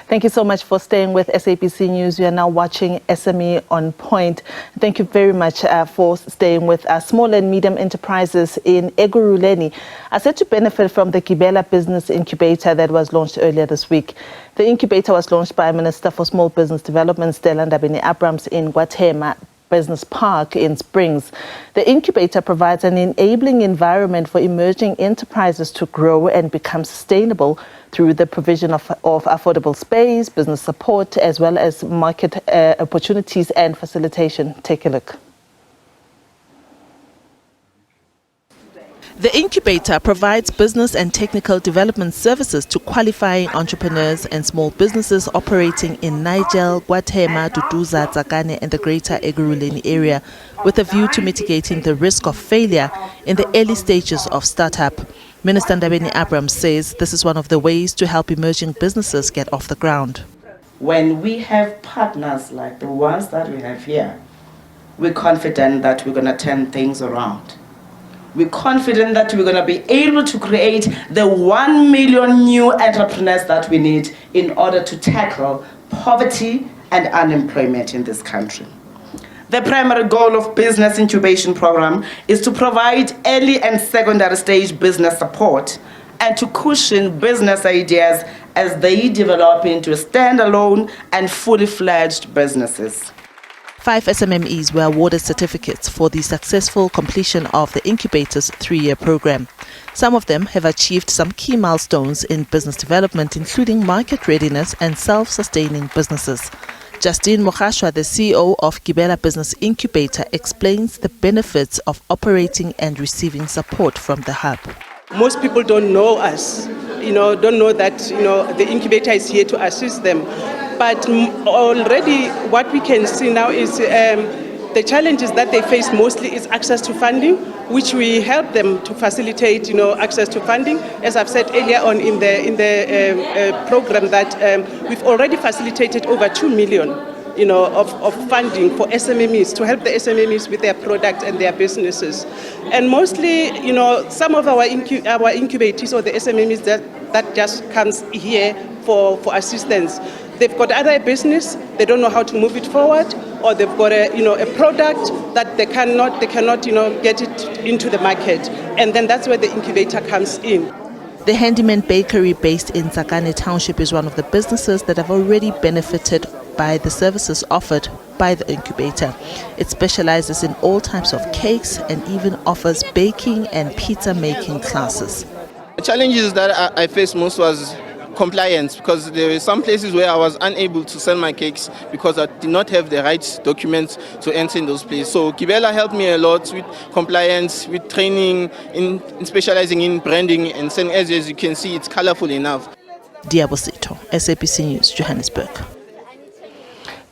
Thank you so much for staying with SABC News. You are now watching SME on Point. Thank you very much for staying with small and medium enterprises in Ekurhuleni are set to benefit from the Gibela Business Incubator that was launched earlier this week. The incubator was launched by Minister for Small Business Development, Stella Ndabeni-Abrahams, in Kwa-Thema Business Park in Springs. The incubator provides an enabling environment for emerging enterprises to grow and become sustainable through the provision of affordable space, business support, as well as market opportunities and facilitation. Take a look. The incubator provides business and technical development services to qualifying entrepreneurs and small businesses operating in Nigel, Kwa-Thema, Duduza, Tsakane and the greater Ekurhuleni area, with a view to mitigating the risk of failure in the early stages of startup. Minister Ndabeni-Abrahams says this is one of the ways to help emerging businesses get off the ground. When we have partners like the ones that we have here, we're confident that we're going to turn things around. We're confident that we're going to be able to create the 1 million new entrepreneurs that we need in order to tackle poverty and unemployment in this country. The primary goal of Business Incubation Program is to provide early and secondary stage business support and to cushion business ideas as they develop into standalone and fully fledged businesses. 5 SMMEs were awarded certificates for the successful completion of the incubator's 3-year program. Some of them have achieved some key milestones in business development, including market readiness and self-sustaining businesses. Justine Mokhashwa, the CEO of Gibela Business Incubator, explains the benefits of operating and receiving support from the hub. Most people don't know us, don't know that, the incubator is here to assist them. But already what we can see now is the challenges that they face mostly is access to funding, which we help them to facilitate, access to funding. As I've said earlier on in the program that we've already facilitated over 2 million, of funding for SMMEs to help the SMMEs with their products and their businesses. And mostly, some of our incubators or the SMMEs that just comes here for assistance. They've got either a business, they don't know how to move it forward, or they've got a product that they cannot get it into the market. And then that's where the incubator comes in. The Handyman Bakery based in Tsakane Township is one of the businesses that have already benefited by the services offered by the incubator. It specializes in all types of cakes and even offers baking and pizza making classes. The challenges that I faced most was compliance, because there were some places where I was unable to sell my cakes because I did not have the right documents to enter in those places. So Gibela helped me a lot with compliance, with training, in specializing in branding and selling. As you can see, it's colorful enough. Diabosito, SABC News, Johannesburg.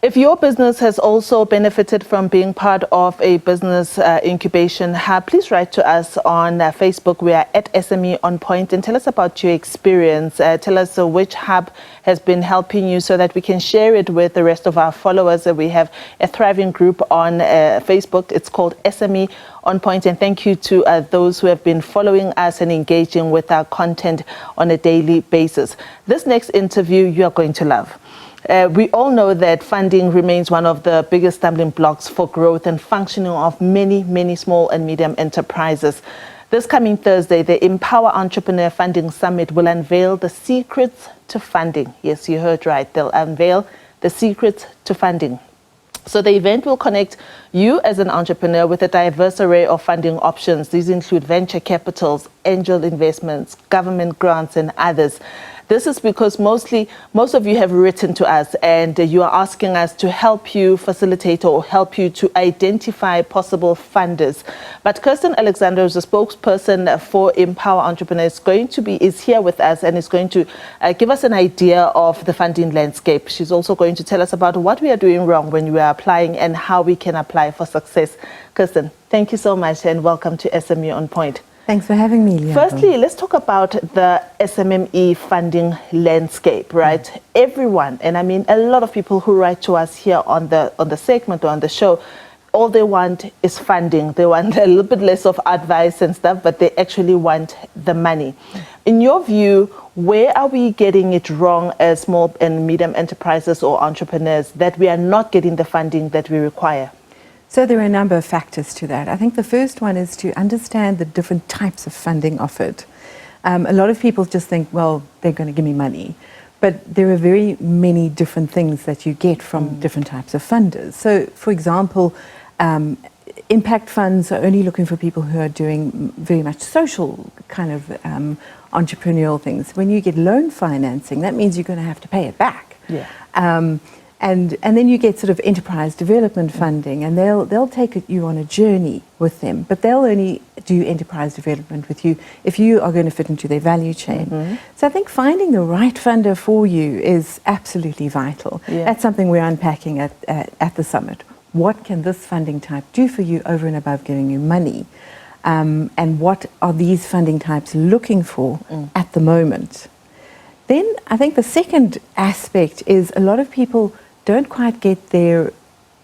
If your business has also benefited from being part of a business incubation hub, please write to us on Facebook. We are at SME on Point, and tell us about your experience. Tell us which hub has been helping you so that we can share it with the rest of our followers. We have a thriving group on Facebook. It's called SME on Point, and thank you to those who have been following us and engaging with our content on a daily basis. This next interview you are going to love. We all know that funding remains one of the biggest stumbling blocks for growth and functioning of many small and medium enterprises. This coming Thursday, the EmpowaEntrepreneur Funding Summit will unveil the secrets to funding. Yes, you heard right. They'll unveil the secrets to funding. So the event will connect you as an entrepreneur with a diverse array of funding options. These include venture capitals, angel investments, government grants, and others. This is because most of you have written to us and you are asking us to help you facilitate or help you to identify possible funders. But Kirsten Alexander, is a spokesperson for EmpowaEntrepreneur, is here with us and is going to give us an idea of the funding landscape. She's also going to tell us about what we are doing wrong when we are applying and how we can apply for success. Kirsten, thank you so much and welcome to SME on Point. Thanks for having me, Leon. Firstly, let's talk about the SMME funding landscape, right? Everyone, and I mean a lot of people who write to us here on the segment or on the show, all they want is funding. They want a little bit less of advice and stuff, but they actually want the money. In your view, where are we getting it wrong as small and medium enterprises or entrepreneurs that we are not getting the funding that we require? So there are a number of factors to that. I think the first one is to understand the different types of funding offered. A lot of people just think, well, they're going to give me money. But there are very many different things that you get from different types of funders. So, for example, impact funds are only looking for people who are doing very much social kind of entrepreneurial things. When you get loan financing, that means you're going to have to pay it back. Yeah. And then you get sort of enterprise development funding, and they'll take you on a journey with them, but they'll only do enterprise development with you if you are going to fit into their value chain. So I think finding the right funder for you is absolutely vital. Yeah. That's something we're unpacking at the summit. What can this funding type do for you over and above giving you money? And what are these funding types looking for at the moment? Then I think the second aspect is a lot of people don't quite get their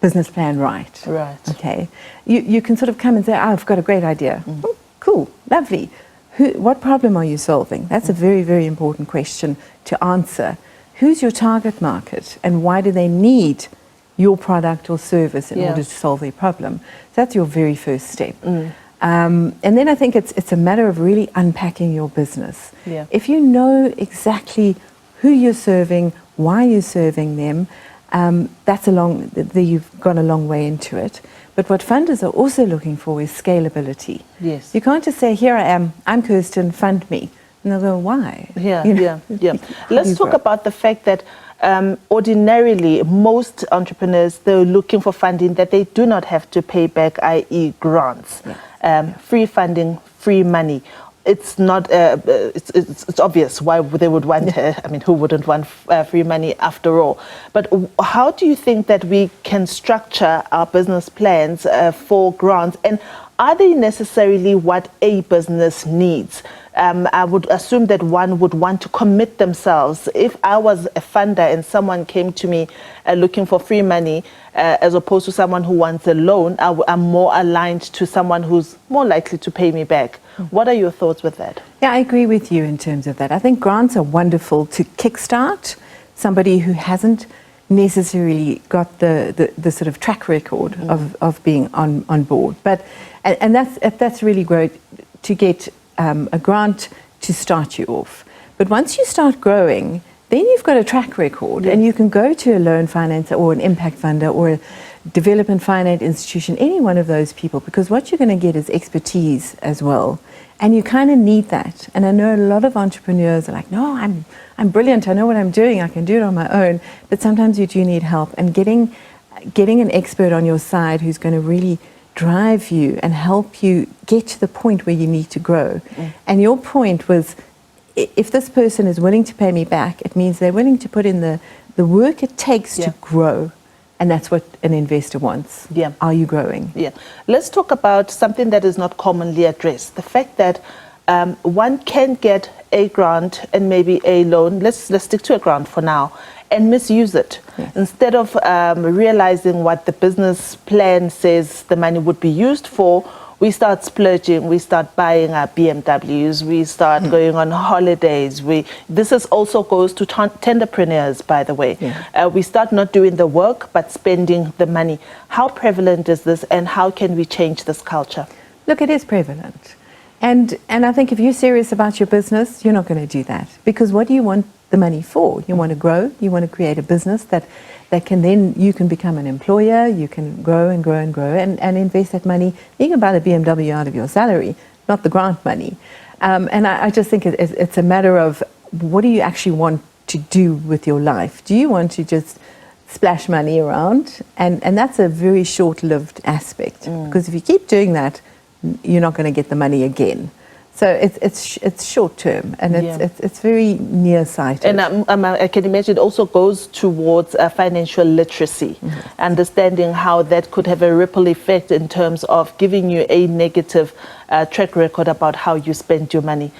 business plan right. Right. Okay. You can sort of come and say, I've got a great idea. Oh, cool, lovely. What problem are you solving? That's a very, very important question to answer. Who's your target market and why do they need your product or service in order to solve their problem? So that's your very first step. And then I think it's a matter of really unpacking your business. Yeah. If you know exactly who you're serving, why you're serving them, you've gone a long way into it. But what funders are also looking for is scalability. Yes. You can't just say, here I am, I'm Kirsten, fund me. And they'll go, why? Yeah. Let's talk about the fact that ordinarily, most entrepreneurs, they're looking for funding that they do not have to pay back, i.e. grants. Free funding, free money. It's not, it's obvious why they would want, who wouldn't want free money after all? But how do you think that we can structure our business plans for grants? And are they necessarily what a business needs? I would assume that one would want to commit themselves. If I was a funder and someone came to me looking for free money, as opposed to someone who wants a loan, I'm more aligned to someone who's more likely to pay me back. What are your thoughts with that? Yeah, I agree with you in terms of that. I think grants are wonderful to kickstart somebody who hasn't necessarily got the sort of track record of being on board. But and that's really great to get a grant to start you off. But once you start growing, then you've got a track record, and you can go to a loan financer or an impact funder or a development finance institution, any one of those people, because what you're going to get is expertise as well. And you kind of need that. And I know a lot of entrepreneurs are like, no, I'm brilliant, I know what I'm doing, I can do it on my own. But sometimes you do need help, and getting an expert on your side who's going to really drive you and help you get to the point where you need to grow. And your point was, if this person is willing to pay me back, it means they're willing to put in the work it takes to grow. And that's what an investor wants. Yeah. Are you growing? Yeah. Let's talk about something that is not commonly addressed. The fact that one can get a grant and maybe a loan. Let's stick to a grant for now and misuse it. Yes. Instead of realizing what the business plan says the money would be used for, we start splurging, we start buying our BMWs, we start going on holidays. This is also goes to tenderpreneurs, by the way. Yeah. We start not doing the work, but spending the money. How prevalent is this, and how can we change this culture? Look, it is prevalent. And I think if you're serious about your business, you're not going to do that. Because what do you want the money for? You want to grow, you want to create a business that can then, you can become an employer, you can grow and grow and grow and invest that money. You can buy the BMW out of your salary, not the grant money. And I just think it's a matter of, what do you actually want to do with your life? Do you want to just splash money around? And that's a very short-lived aspect. Because if you keep doing that, you're not going to get the money again. So it's short term, and it's very nearsighted. And I can imagine it also goes towards financial literacy, understanding how that could have a ripple effect in terms of giving you a negative track record about how you spend your money.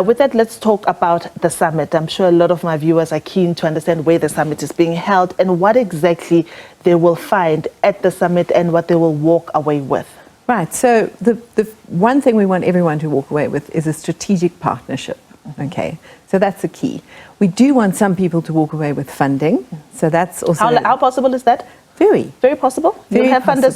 With that, let's talk about the summit. I'm sure a lot of my viewers are keen to understand where the summit is being held and what exactly they will find at the summit and what they will walk away with. Right, so the one thing we want everyone to walk away with is a strategic partnership, okay? So that's the key. We do want some people to walk away with funding, so that's also... How possible is that? Very. Very possible? Very you have funders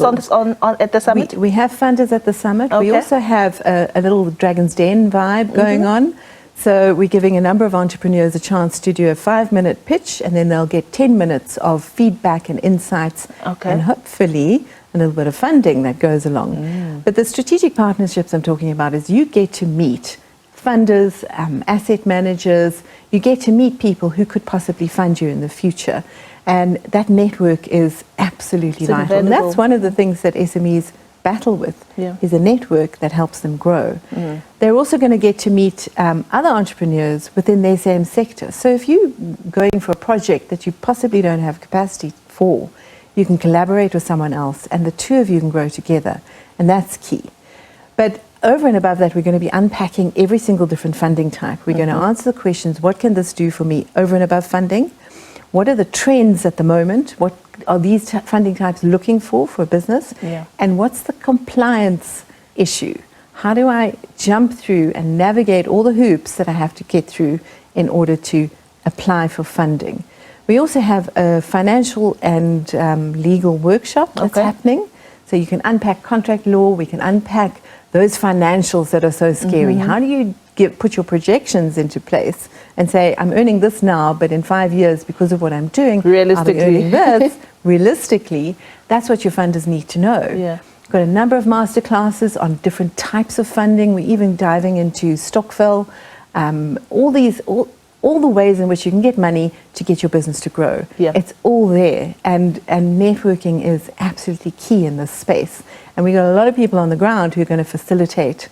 at the summit? We have funders at the summit. Okay. We also have a little Dragon's Den vibe going on. So we're giving a number of entrepreneurs a chance to do a 5-minute pitch, and then they'll get 10 minutes of feedback and insights, and hopefully a little bit of funding that goes along. But the strategic partnerships I'm talking about is you get to meet funders, asset managers, you get to meet people who could possibly fund you in the future. And that network is absolutely vital. And that's one of the things that SMEs battle with, is a network that helps them grow. They're also going to get to meet other entrepreneurs within their same sector. So if you're going for a project that you possibly don't have capacity for, you can collaborate with someone else and the two of you can grow together, and that's key. But over and above that, we're going to be unpacking every single different funding type. We're going to answer the questions, what can this do for me over and above funding? What are the trends at the moment? What are these funding types looking for a business? And what's the compliance issue? How do I jump through and navigate all the hoops that I have to get through in order to apply for funding? We also have a financial and legal workshop that's happening. So you can unpack contract law, we can unpack those financials that are so scary. How do you put your projections into place and say, I'm earning this now, but in 5 years, because of what I'm doing, I'll be earning this. Realistically, that's what your funders need to know. We've got a number of masterclasses on different types of funding. We're even diving into Stockville, all the ways in which you can get money to get your business to grow. It's all there, and networking is absolutely key in this space. And we've got a lot of people on the ground who are going to facilitate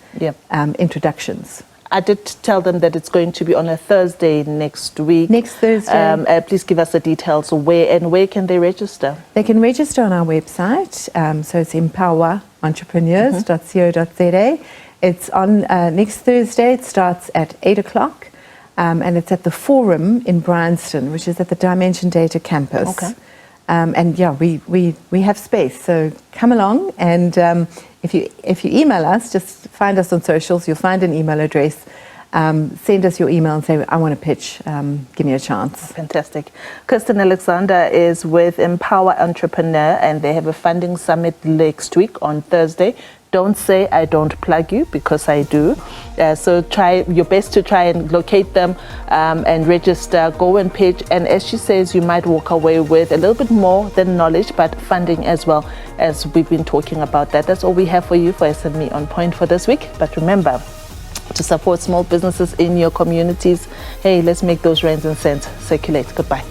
introductions. I did tell them that it's going to be on a Thursday next week. Next Thursday. Please give us the details. Where can they register? They can register on our website. So it's empowerentrepreneurs.co.za. It's on next Thursday. It starts at 8 o'clock. And it's at the Forum in Bryanston, which is at the Dimension Data campus. And we have space, so come along. And if you email us, just find us on socials. You'll find an email address. Send us your email and say, I want to pitch. Give me a chance. Fantastic. Kirsten Alexander is with EmpowaEntrepreneur, and they have a funding summit next week on Thursday. Don't say I don't plug you, because I do. So try your best to try and locate them and register, go and pitch. And as she says, you might walk away with a little bit more than knowledge, but funding as well, as we've been talking about that. That's all we have for you for SME On Point for this week. But remember to support small businesses in your communities. Hey, let's make those rands and cents circulate. Goodbye.